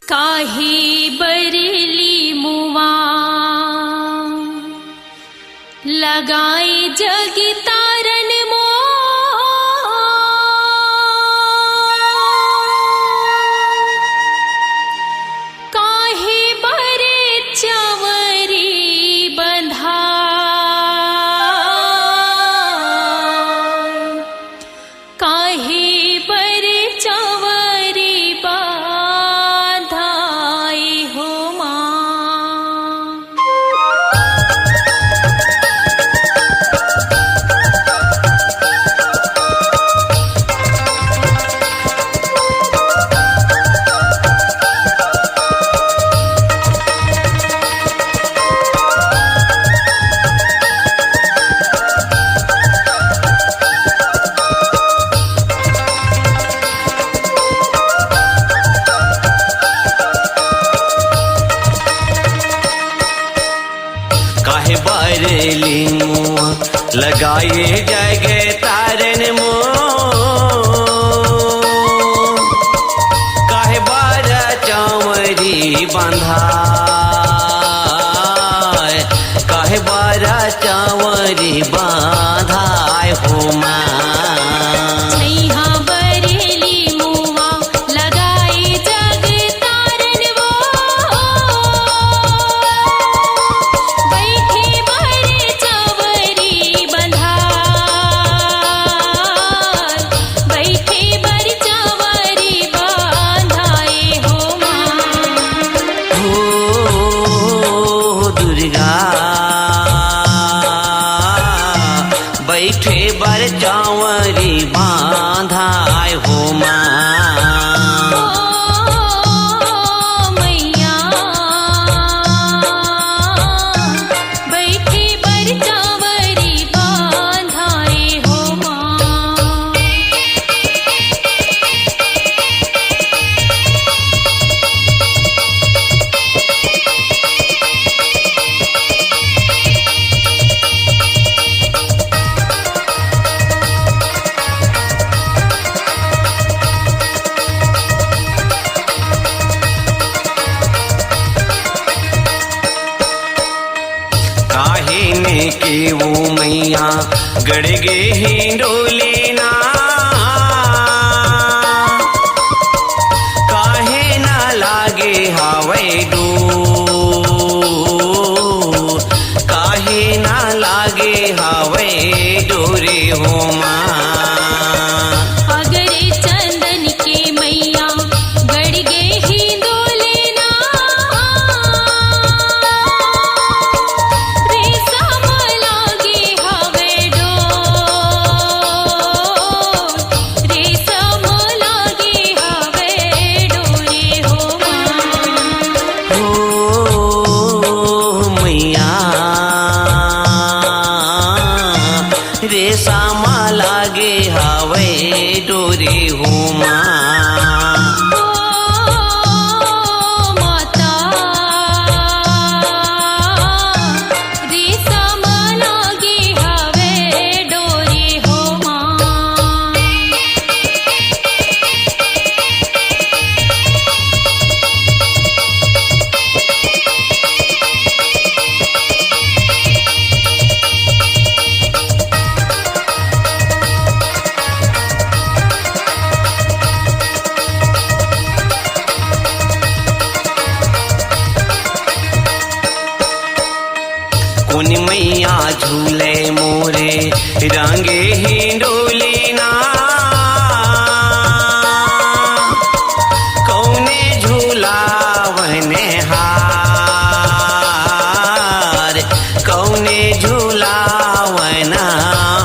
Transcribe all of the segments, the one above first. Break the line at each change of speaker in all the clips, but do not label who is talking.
काहे बरेली मुआ लगाए जग तारन मो काहे बरे चवरी बंधा काहे बरे चवरी बाधाए हो मां।
काहे बरेली मुआ लगाए जग तारन मो काहे बार चवरी बंधा काहे बार चवरी बाधाए हो मां। बैठे बर चवरी बाधाए हो मां।
मैया बैठे बर चवरी बाधाए हो मां।
काहे ने के वो मैया गड़गे हिंडोले ना काहे ना लागे हवे डोर काहे ना लागे हवे डोरे हो मां।
अगरे चंदन के मैया गड़ गे हिंदोले ना रेशम लागे हवे डोर रेशम लागे हवे डोरे हो मां।
हो मैया रेशम लागे हवे डोरे हो मां।
ओ माता रेशम लागे हवे डोरे हो मां।
कौन मैया झूले मोरे रंगे हिंडोले ना कौने झूलावने हार कौने झूलावना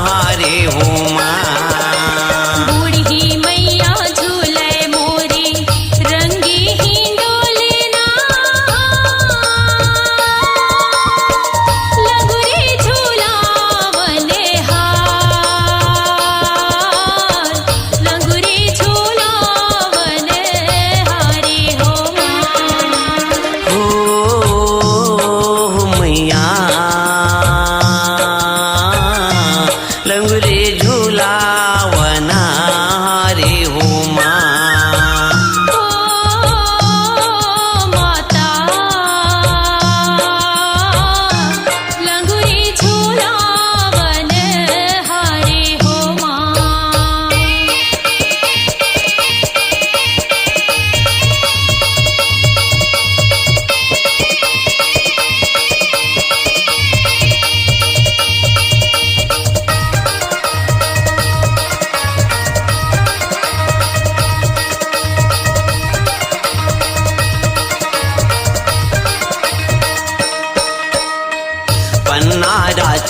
हारे हो मां।
बूढ़ी मैया झूले मोरे रंगी हिंडोले ना लगुरे झूलावने हार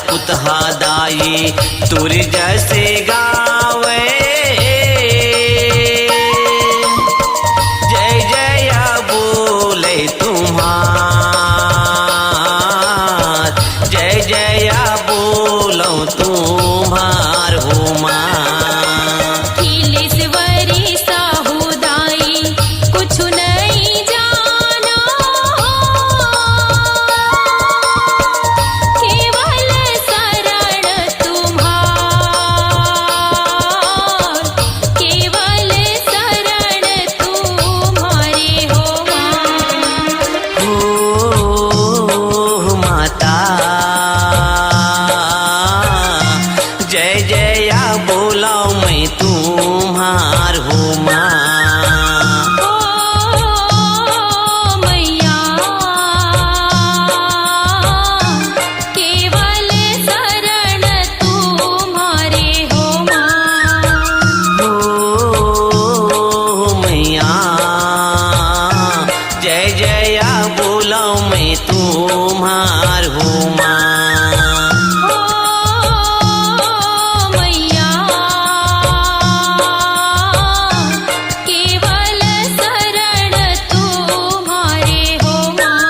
पुतहा दाई तुर जैसे गावे जय जय बोले तुम्हार जय जय बोलो तुम्हार हो माँ
खिलेश्वरी साहुदाई कुछ नहीं जाना केवल शरण तुम्हार केवल शरण तुम्हारे हो माँ
हो माता जय जय बोला मैं तुम्हार हो माँ
ओ मैया केवल शरण तुम्हारे हो माँ
हो मैया जय जय बोला मैं तुम्हार हो माँ
ओ मैया केवल शरण तुम्हारे हो माँ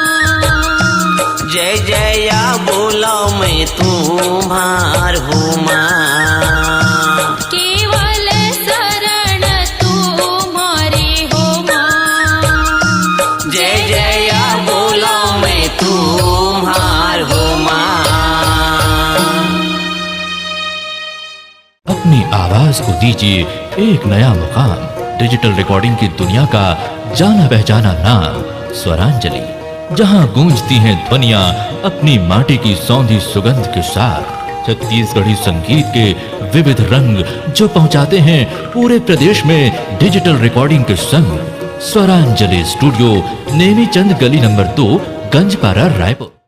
जय जय बोला मैं तुम्हार हो माँ
केवल शरण तुम्हारे हो माँ
जय जय बोला मैं तुम्हार हो माँ
अपनी आवाज को दीजिए एक नया मुकाम। डिजिटल रिकॉर्डिंग की दुनिया का जाना पहचाना नाम स्वरांजलि, जहां गूंजती हैं ध्वनियां अपनी माटी की सौंधी सुगंध के साथ। छत्तीसगढ़ी संगीत के विविध रंग जो पहुंचाते हैं पूरे प्रदेश में डिजिटल रिकॉर्डिंग के संग। स्वरांजलि स्टूडियो, नेमीचंद गली नंबर 2, गंजपारा, रायपुर।